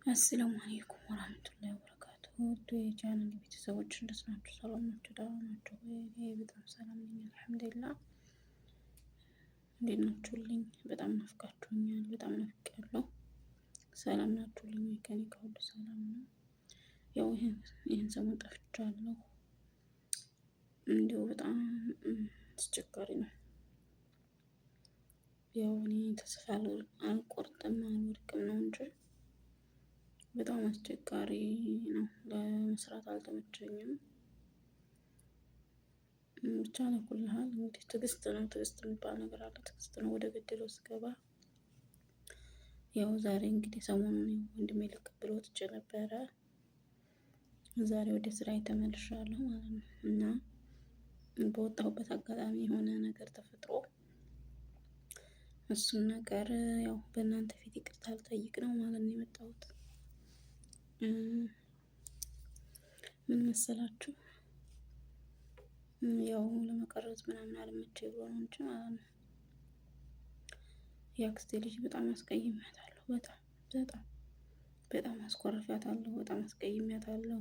አሰላሙ አለይኩም ወራህመቱላሂ ወበረካቱሁ። ውድ የቻናሌ ቤተሰቦች እንዴት ናችሁ? ሰላም ናችሁ? ደህና ናችሁ? እኔ በጣም ሰላም ነኝ አልሐምዱሊላህ። እንዴት ናችሁልኝ? በጣም ናፍቃችሁኛል። በጣም ናፍቄያለሁ። ሰላም ናችሁልኝ? ከኔ ጋር ሁሉ ሰላም ነው። ያው ይሄን ሰሞን ጠፍቻለሁ። እንዲሁ በጣም አስቸጋሪ ነው። ያው እኔ ተስፋ አልቆርጥም አልወድቅም ነው እንጂ በጣም አስቸጋሪ ነው። ለመስራት አልተመቸኝም። ብቻ ለኩልሃል እንግዲህ ትዕግስት ነው። ትዕግስት የሚባል ነገር አለ። ትዕግስት ነው። ወደ ገደለው ስገባ ያው ዛሬ እንግዲህ ሰሞኑን ወንድሜ ልቀበል ወጥቼ ነበረ። ዛሬ ወደ ስራዬ ተመልሻለሁ ማለት ነው እና በወጣሁበት አጋጣሚ የሆነ ነገር ተፈጥሮ እሱን ነገር ያው በእናንተ ፊት ይቅርታ ልጠይቅ ነው ማለት ነው የመጣሁት። ምን መሰላችሁ? ያው ለመቀረጽ ምናምን አልመቼ ብሎ ነው እንጂ ማለት ነው። የአክስቴ ልጅ በጣም አስቀይሜያታለሁ። በጣም አስኮርፊያታለሁ። በጣም አስቀይሜያታለሁ።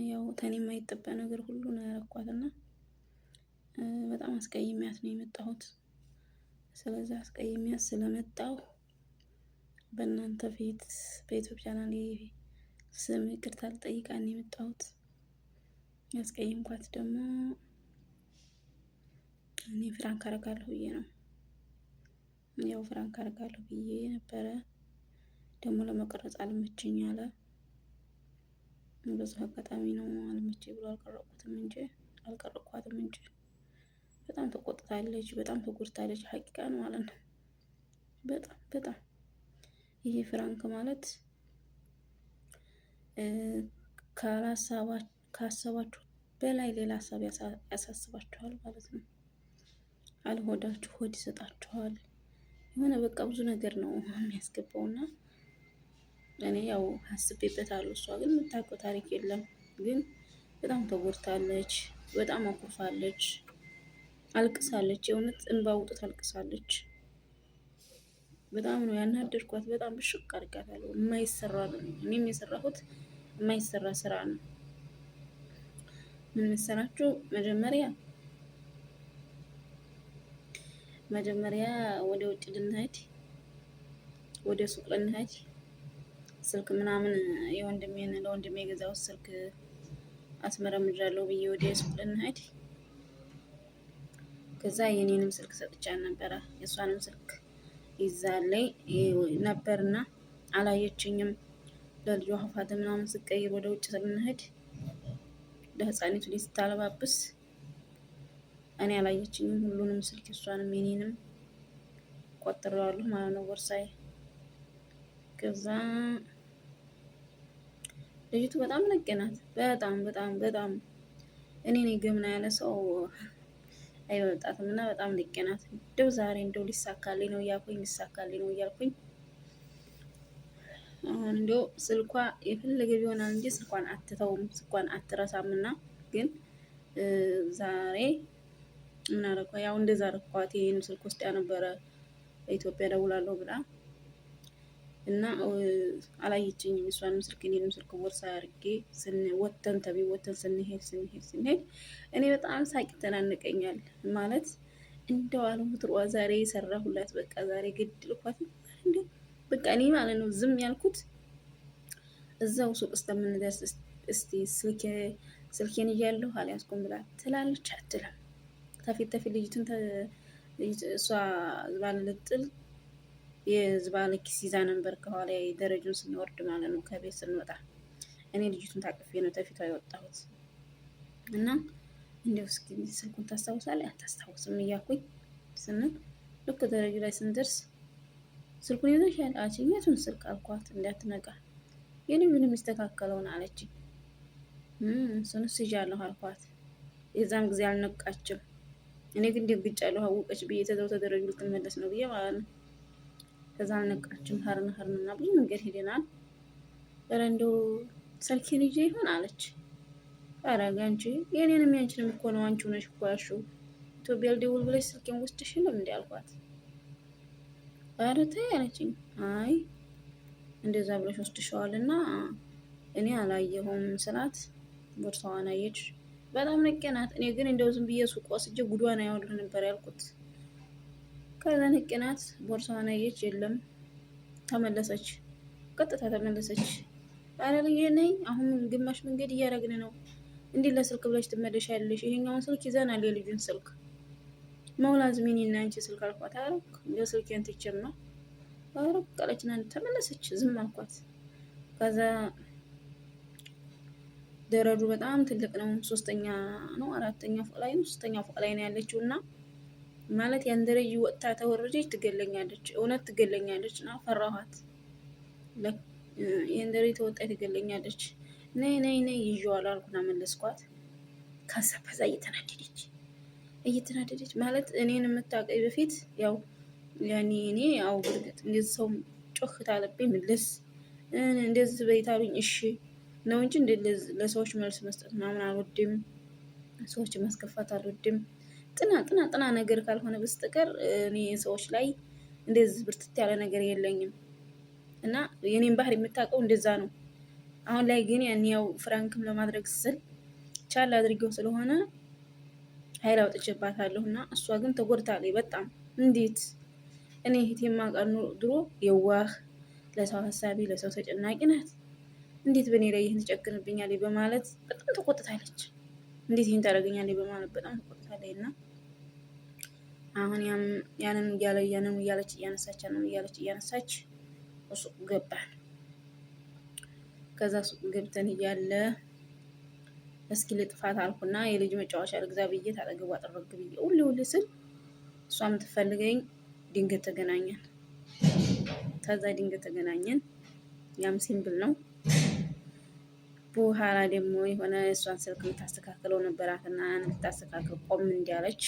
ያው ተኔ የማይጠበቅ ነገር ሁሉ ነው ያረኳትና በጣም አስቀይሜያት ነው የመጣሁት። ስለዚህ አስቀይሜያት ስለመጣሁ በእናንተ ፊት በዩቲዩብ ቻናሌ ስም ይቅርታ ልጠይቃት ነው የመጣሁት። ያስቀየምኳት ደግሞ እኔ ፍራንክ አደርጋለሁ ብዬ ነው። ያው ፍራንክ አደርጋለሁ ብዬ ነበረ። ደግሞ ለመቀረጽ አልመቸኝ አለ። በዛ አጋጣሚ ነው አልመቸኝ ብሎ አልቀረኳትም እንጂ በጣም ተቆጥታለች። በጣም ተጎድታለች። ሀቂቃን ማለት ነው። በጣም ይሄ ፍራንክ ማለት ካሰባችሁ በላይ ሌላ ሀሳብ ያሳስባችኋል ማለት ነው። አልሆዳችሁ ሆድ ይሰጣችኋል። የሆነ በቃ ብዙ ነገር ነው የሚያስገባውና እኔ ያው አስቤበታለሁ። እሷ ግን የምታውቀው ታሪክ የለም። ግን በጣም ተጎድታለች። በጣም አኩርፋለች። አልቅሳለች። የእውነት እንባ አውጥታ አልቅሳለች። በጣም ነው ያናደድኳት። በጣም ብሽቅ አድርጋታለሁ። የማይሰራ ነው። እኔም የሰራሁት የማይሰራ ስራ ነው። ምን መሰላችሁ? መጀመሪያ ወደ ውጭ ልንሄድ ወደ ሱቅ ልንሄድ ስልክ ምናምን ለወንድሜ የገዛሁት ስልክ አስመረምጃለሁ ብዬ ወደ ሱቅ ልንሄድ ከዛ የኔንም ስልክ ሰጥቻት ነበረ። የእሷንም ስልክ ይዛለኝ ነበርና አላየችኝም። ለልጇ ሀፋት ምናምን ስቀይር ወደ ውጭ ስንሄድ ለህፃኒቱ ልጅ ስታለባብስ እኔ አላየችኝም። ሁሉንም ስልክ እሷንም የኔንም ቆጥሬዋለሁ ማለት ነው ቦርሳዬ። ከዛ ልጅቱ በጣም ነቄናት። በጣም እኔ ነኝ ገምና ያለ ሰው አይወጣትም እና በጣም ነቄናት። እንደው ዛሬ እንደው ሊሳካልኝ ነው እያልኩኝ እንደው ስልኳ የፈለገ ቢሆናል እንጂ ስልኳን አትተውም፣ ስልኳን አትረሳምና ግን ዛሬ ምን አደረኳ? ያው እንደዛ አደረኳት። ይሄን ስልክ ውስጥ ያነበረ በኢትዮጵያ ደውላለሁ ብላ እና አላየችኝም። እሷንም ስልክ እኔንም ስልክ ቦርሳ አድርጌ ወተን ስንሄድ እኔ በጣም ሳቅ ተናንቀኛል። ማለት እንደው አልሙትሯ ዛሬ የሰራሁላት በቃ ዛሬ ገድልኳት እንደው በቃ እኔ ማለት ነው ዝም ያልኩት እዛው ሱቅ እስከምንደርስ እስቲ ስልኬን እያለሁ አልያዝኩም ብላ ትላለች አትልም። ከፊት ልጅቱን እሷ ዝባል ልጥል የዝባል ኪስ ይዛ ነበር ከኋላ ደረጃውን ስንወርድ ማለት ነው ከቤት ስንወጣ እኔ ልጅቱን ታቅፌ ነው ተፊቷ የወጣሁት እና እንደው እስኪ ስልኩን ታስታውሳለህ አታስታውስም እያልኩኝ ስንል ልክ ደረጃ ላይ ስንደርስ ስልኩን ይዘሻል አለችኝ። የቱን ስልክ አልኳት እንዳትነቃ። የኔ ምንም የሚስተካከለውን አለችኝ። እሱንስ ይዣለሁ አልኳት። የዛም ጊዜ አልነቃችም። እኔ ግን ደንግጫለሁ። አወቀች ብዬ ተዛው ተደረጁ ልትመለስ ነው ብዬ ማለት ነው። ከዛ አልነቃችም። ሀርንና ብዙ መንገድ ሄደናል። ኧረ እንደው ስልኬን ይዤ ይሆን አለች። ኧረ አንቺ የኔንም ያንቺንም እኮ ነው አንቺ ሆነሽ እኮ ያልሽው ኢትዮጵያ ልደውል ብለሽ ስልኬን ወስደሽ የለም እንዴ አልኳት። ኧረ ተይ አለችኝ። አይ እንደዛ ብለሽ ወስድሽዋልና እኔ አላየሁም ስላት ቦርሳዋን አየች። በጣም ነቄናት። እኔ ግን እንደው ዝም ብዬ ሱቅ ወስጄ ጉዷን አያወልህ ነበር ያልኩት። ከዛ ነቄናት። ቦርሳዋን አየች፣ የለም ተመለሰች። ቀጥታ ተመለሰች። ኧረ ልጄ ነይ፣ አሁን ግማሽ መንገድ እያደረግን ነው። እንዲህ ለስልክ ብለሽ ትመለሻለሽ? ይሄኛውን ስልክ ይዘናል፣ የልጁን ስልክ መውላዝ ሚኒ እና አንቺ ስልክ አልኳት። አረክ የስልኬን ትቼማ አረክ ቃለችና ተመለሰች። ዝም አልኳት። ከዛ ደረዱ በጣም ትልቅ ነው። ሶስተኛ ነው አራተኛ ፎቅ ላይ ነው፣ ሶስተኛ ፎቅ ላይ ነው ያለችው እና ማለት ያን ደረጃ ወጥታ ተወረደች ትገለኛለች፣ እውነት ትገለኛለች። እና ፈራኋት። ያን ደረጃ ተወጣ ትገለኛለች። ነይ ነይ ነይ ይዤዋለሁ አልኩና መለስኳት። ከዛ በዛ እየተናደደች ማለት እኔን የምታውቀኝ በፊት ያው ያኔ እኔ ያው ብርግጥ እንደዚህ ሰው ጮህ ታለብኝ ምልስ እንደዚህ በይታሉኝ እሺ ነው እንጂ ለሰዎች መልስ መስጠት ምናምን አልወድም። ሰዎች ማስከፋት አልወድም። ጥና ነገር ካልሆነ በስተቀር እኔ ሰዎች ላይ እንደዚህ ብርትት ያለ ነገር የለኝም እና የኔን ባህሪ የምታውቀው እንደዛ ነው። አሁን ላይ ግን ያን ያው ፍራንክም ለማድረግ ስል ቻል አድርገው ስለሆነ ኃይል አውጥቼባታለሁ እና እሷ ግን ተጎድታለች በጣም። እንዴት እኔ እህቴ የማውቃት ድሮ የዋህ ለሰው ሀሳቢ ለሰው ተጨናቂ ናት። እንዴት በእኔ ላይ ይህን ትጨክንብኛለች በማለት በጣም ተቆጥታለች። እንዴት ይህን ታደርገኛለች በማለት በጣም ተቆጥታለች። እና አሁን ያንን እያለች እያነሳች ሱቅ ገባን። ከዛ ሱቅ ገብተን እያለ እስኪ ልጥፋት አልኩና የልጅ መጫወቻ ልግዛ ብዬ ታጠገቧ ጠረግ ብዬ ውል ስል እሷ የምትፈልገኝ ድንገት ተገናኘን። ከዛ ድንገት ተገናኘን። ያም ሲምብል ነው። በኋላ ደግሞ የሆነ እሷን ስልክ የምታስተካክለው ነበራትና ልታስተካክል ቆም እንዲያለች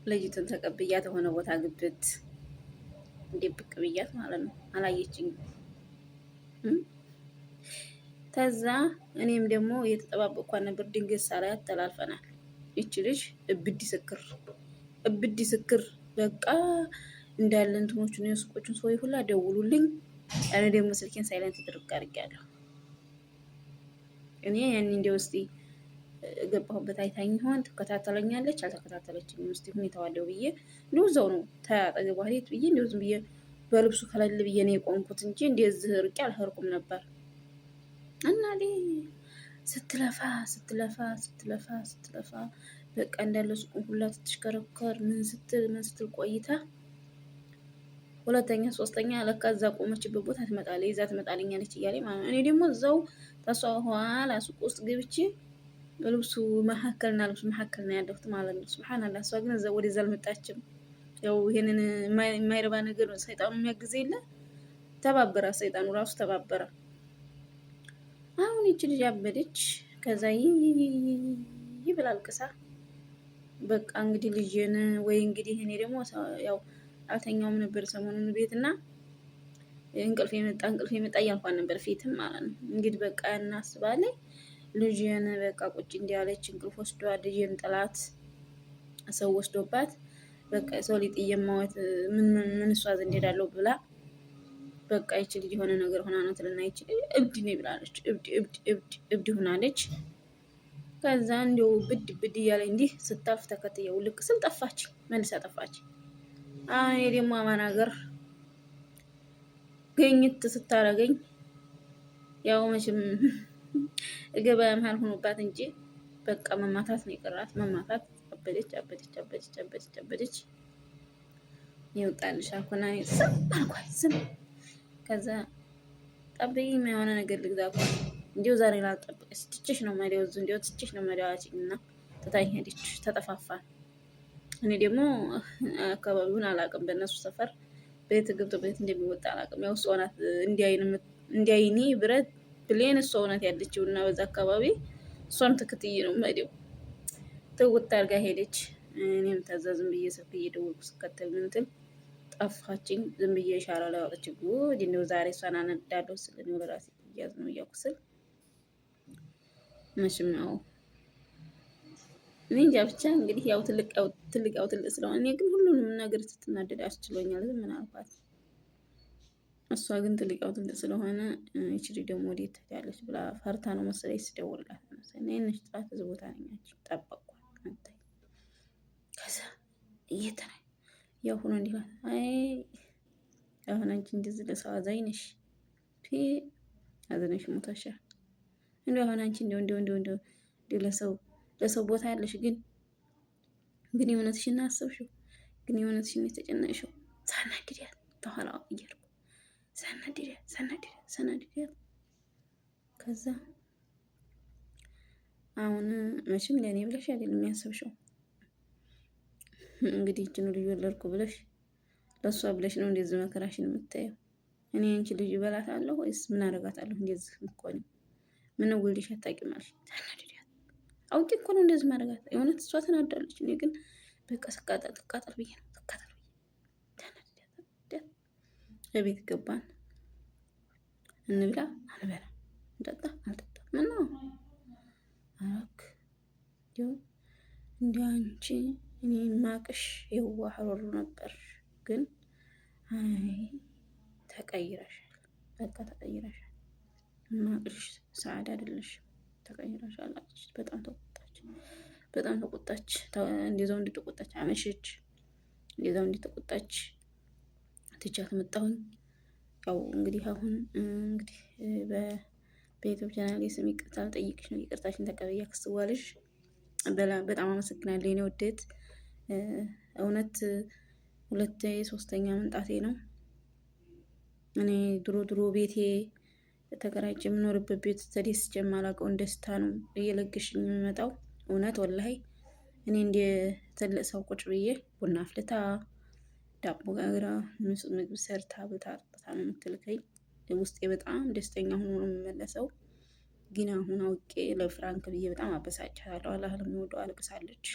ልጅቱን ተቀብያት የሆነ ቦታ ግብት እንዲብቅ ብያት ማለት ነው። አላየችኝም። ከዛ እኔም ደግሞ እየተጠባበቅኳት ነበር። ድንገት ሳላያት ተላልፈናል። ይቺ ልጅ እብድ ስክር በቃ እንዳለ እንትኖቹን የሱቆቹን ሰው ሁላ ደውሉልኝ። እኔ ደግሞ ስልኬን ሳይለንት ድርቅ አድርጌያለሁ። እኔ ያን እንደው እስቲ ገባሁበት አይታኝ ሆን ትከታተለኛለች አልተከታተለችኝም እስቲ ሁኔታዋለሁ ብዬ እንደው እዛው ነው ታጠገቧ ሄድ ብዬ እንደው ዝም ብዬ በልብሱ ከለል ብዬ ነው የቆምኩት እንጂ እንደዚህ ርቄ አልሄድኩም ነበር። እና ስትለፋ በቃ እንዳለ ሱቁን ሁላ ትሽከረከር ምን ስትል ቆይታ ሁለተኛ ሶስተኛ ለካ እዛ ቆመችበት ቦታ ትመጣለች፣ ይዛ ትመጣልኛለች እያለኝ ማለት ነው። እኔ ደግሞ እዛው ተሷ ኋላ ሱቅ ውስጥ ገብቼ ልብሱ መካከልና ልብሱ መካከል ነው ያለሁት ማለት ነው። ሱብሃንአላህ። እሷ ግን እዛ ወደዛ አልመጣችም። ያው ይሄንን የማይረባ ነገር ሰይጣኑ የሚያግዝ የለ ተባበረ፣ ሰይጣኑ ራሱ ተባበረ። አሁን ይቺ ልጅ አበደች። ከዛ ይብላ አልቅሳ በቃ እንግዲህ ልጅን ወይ እንግዲህ እኔ ደግሞ ያው አልተኛውም ነበር ሰሞኑን ቤትና እንቅልፍ የመጣ እያልኳን ነበር ፊትም ማለት ነው። እንግዲህ በቃ እናስባለን ልጅን በቃ ቁጭ እንዲያለች እንቅልፍ ወስዷት ልጅን ጥላት ሰው ወስዶባት በቃ ሰው ሊጥ የማወት ምን እሷ ዘንድ ሄዳለሁ ብላ በቃ ይቺ ልጅ የሆነ ነገር ሆና ነው ትልና ይቺ እብድ ነው ብላለች። እብድ ሆናለች። ከዛ እንደው ብድ እያለ እንዲህ ስታልፍ ተከትየው ልክ ስል ጠፋች፣ መልሳ ጠፋች። አይ ደግሞ አማን ሀገር ገኝት ስታረገኝ ያው መቼም ገበያ መሀል ሆኖባት እንጂ በቃ መማታት ነው የቀራት። መማታት አበደች። ይወጣልሽ አልኩና ዝም አልኳት። ዝም ከዛ ጠብቂኝ የሆነ ነገር ልግዛ እኮ እንዲሁ ዛሬ ላልጠብቅሽ ትችሽ ነው መሪያው እንዲሁ ትችሽ ነው መሪያው አለችኝና ትታኝ ሄደች። ተጠፋፋን። እኔ ደግሞ አካባቢውን አላውቅም። በእነሱ ሰፈር ቤት ገብቶ ቤት እንደሚወጣ አላውቅም። ያው እሷ ናት እንዲያይኒ ብረት ብሌን እሷ ናት ያለችው እና በዛ አካባቢ እሷን ተከትዬ ነው መሪው ትውት አድርጋ ሄደች። እኔም ታዛ ዝም ብዬ ስልክ እየደወልኩ ስከተል ምንትል ጠፋችኝ። ዝም ብዬ ሻራ ላይ አወጣች። ጉድ እንደው ዛሬ እሷን አነዳለሁ ስል ነው ለራሴ እያዝ ነው እያልኩ ስል መቼም ያው እኔ እንጃ ብቻ እንግዲህ ያው ትልቅ ስለሆነ እኔ ግን ሁሉንም ነገር ስትናደድ አስችሎኛል። ምን አልኳት እሷ ግን ትልቃው ትልቅ ስለሆነ ይችሪ ደግሞ ወዴት ትሄዳለች ብላ ፈርታ ነው መሰለኝ ስደውልላት መሰለኝ ነሽ ጥራት እዚህ ቦታ ነኝ ጠበቅኳት መጣች። ከዛ እየተናይ ያው ሆኖ እንዲህ አይ አሁን አንቺ እንደዚህ ለሰው አዛኝ ነሽ አዘነሽ ሞተሻል። እንደው አሁን አንቺ እንደው ለሰው ቦታ ያለሽ ግን የእውነትሽን አሰብሽው? ግን የእውነትሽን የተጨነቅሽው? ሳናድሪያት ተኋላዋ እያልኩ ሳናድሪያት ከዛ አሁን መቼም ለእኔ ብለሽ አይደለም የሚያሰብሽው እንግዲህ ይህችን ልጅ ወለድኩ ብለሽ ለእሷ ብለሽ ነው እንደዚህ መከራሽን የምታየው። እኔ አንቺ ልጅ እበላታለሁ ወይስ ምን አደርጋታለሁ? እንደዚህ ምኮኒ ምን ወልደሽ አታውቂም አልሽ። ታናድዳት አውቄ እኮ ነው እንደዚህ ማድረጋት። የእውነት እሷ ተናዳለች። እኔ ግን በቃ ትቃጠል ብዬ ነው ትቃጠል ብዬ ታናድዳት። እቤት ገባን። እንብላ አንበላ፣ እንጠጣ አልጠጣ ምን ነው አራክ እንደ አንቺ እኔ ማቅሽ የዋህ ሮሮ ነበር፣ ግን አይ ተቀይረሻል። በቃ ተቀይረሻል። ማቅሽ ሰዓድ አይደለሽ፣ ተቀይረሻል አለች። በጣም ተቆጣች። እንደዛው እንድትቆጣች አመሸች። እንደዛው እንድትቆጣች ትቻት መጣሁኝ። ያው እንግዲህ አሁን እንግዲህ በዩቲዩብ ቻናል ስም ይቅርታ ልጠይቅሽ ነው። ይቅርታሽን ተቀበያ ክስዋልሽ። በጣም አመሰግናለሁ የኔ ውዴት። እውነት 2ኛ መምጣቴ ነው። እኔ ድሮ ቤቴ ተከራይቼ የምኖርበት ቤት ተደስቼ የማላውቀውን ደስታ ነው እየለገሽኝ የሚመጣው። እውነት ወላሂ እኔ እንደ ትልቅ ሰው ቁጭ ብዬ ቡና አፍልታ ዳቦ ጋግራ ምግብ ሰርታ በታርታ ነው የምትልከኝ። ውስጤ በጣም ደስተኛ ሆኖ ነው የምመለሰው። ግን አሁን አውቄ ለፍራንክ ብዬ በጣም አበሳጫታለሁ። አላህ ለሚወደው አልቅሳለች።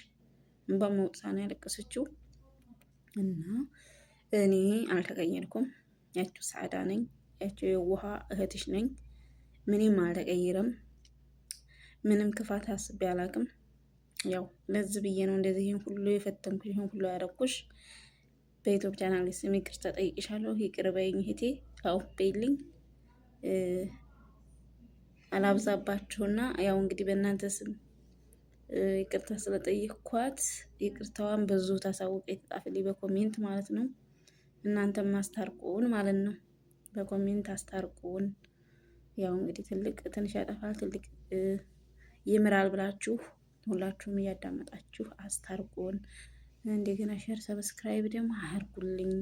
እንባ መውጣት ነው ያለቀሰችው። እና እኔ አልተቀየርኩም። ያቺው ሰዓዳ ነኝ። ያቺው የውሃ እህትሽ ነኝ። ምንም አልተቀየረም። ምንም ክፋት አስቤ አላቅም። ያው ለዚህ ብዬ ነው እንደዚህ ይሄን ሁሉ የፈተንኩሽ፣ ይሄን ሁሉ ያረኩሽ። በዩቲዩብ ቻናል ስም ይቅርታ ጠይቅሻለሁ። ይቅር በይኝ እህቴ። አው በይልኝ አላብዛባችሁና ያው እንግዲህ በእናንተ ስም ይቅርታ ስለጠየቅኳት ይቅርታዋን ብዙ ታሳውቀ የተጻፈልኝ በኮሜንት ማለት ነው። እናንተም ማስታርቁን ማለት ነው። በኮሜንት አስታርቁን። ያው እንግዲህ ትንሽ ያጠፋል ትልቅ ይምራል ብላችሁ ሁላችሁም እያዳመጣችሁ አስታርቁን። እንደገና ሼር ሰብስክራይብ ደግሞ አድርጉልኝ።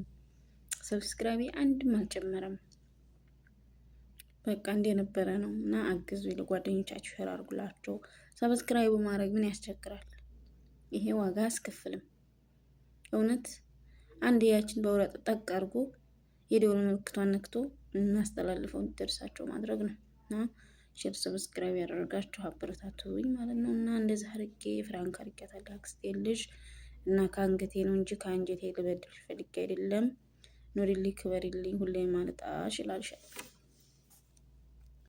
ሰብስክራይብ አንድም አልጨመረም። በቃ እንደነበረ ነው እና አግዙ። ለጓደኞቻችሁ ሼር አድርጉላቸው። ሰብስክራይብ ማድረግ ምን ያስቸግራል? ይሄ ዋጋ አያስከፍልም። እውነት አንድ ያችን በውረጥ ጠቅ አድርጎ የደወል ምልክቷን ነክቶ እናስተላልፈው እንዲደርሳቸው ማድረግ ነው እና ሼር ሰብስክራይብ ያደረጋችሁ አበረታቱኝ ማለት ነው። እና እንደዚህ አድርጌ ፍራንክ አድርጌያታለሁ አክስቴ ልጅ እና ከአንገቴ ነው እንጂ ከአንጀቴ ልበድልሽ ፈልጌ አይደለም። ኑሪልኝ፣ ክበሪልኝ፣ ሁሌ ማለጣሽ ይላልሻል።